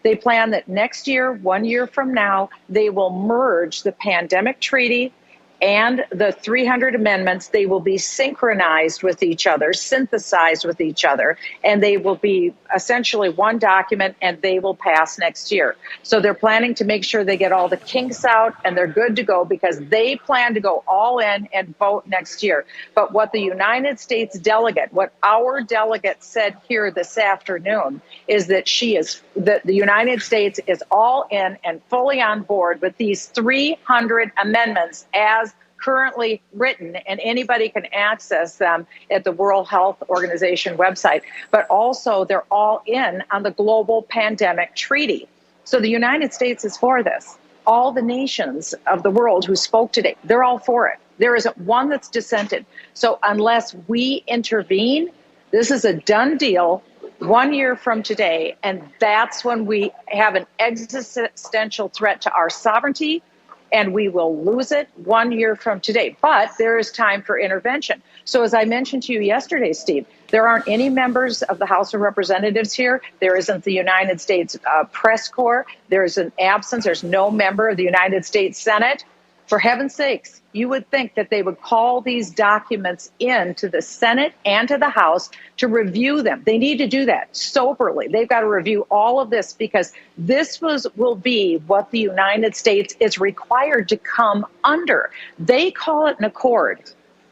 They plan that next year, 1 year from now, they will merge the pandemic treaty and the 300 amendments. They will be synchronized with each other, synthesized with each other, and they will be essentially one document, and they will pass next year. So they're planning to make sure they get all the kinks out and they're good to go, because they plan to go all in and vote next year. But what the United States delegate, what our delegate said here this afternoon, is that the United States is all in and fully on board with these 300 amendments as currently written, and anybody can access them at the World Health Organization website. But also, they're all in on the global pandemic treaty. So the United States is for this. All the nations of the world who spoke today, they're all for it. There isn't one that's dissented. So unless we intervene, this is a done deal 1 year from today, and that's when we have an existential threat to our sovereignty, and we will lose it 1 year from today. But there is time for intervention. So as I mentioned to you yesterday, Steve, there aren't any members of the House of Representatives here. There isn't the United States press corps. There's an absence. There's no member of the United States Senate. For heaven's sakes, you would think that they would call these documents in to the Senate and to the House to review them. They need to do that soberly. They've got to review all of this, because this will be what the United States is required to come under. They call it an accord.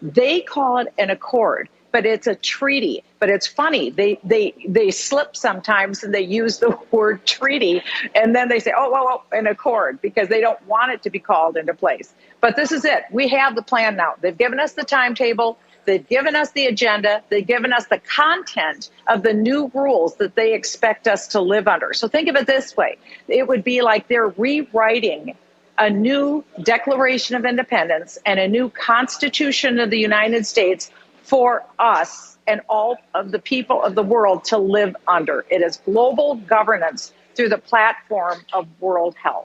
They call it an accord, but it's a treaty. But it's funny, they slip sometimes and they use the word treaty, and then they say, oh, an accord, because they don't want it to be called into place. But this is it. We have the plan now. They've given us the timetable. They've given us the agenda. They've given us the content of the new rules that they expect us to live under. So think of it this way. It would be like they're rewriting a new Declaration of Independence and a new Constitution of the United States for us and all of the people of the world to live under. It is global governance through the platform of World Health.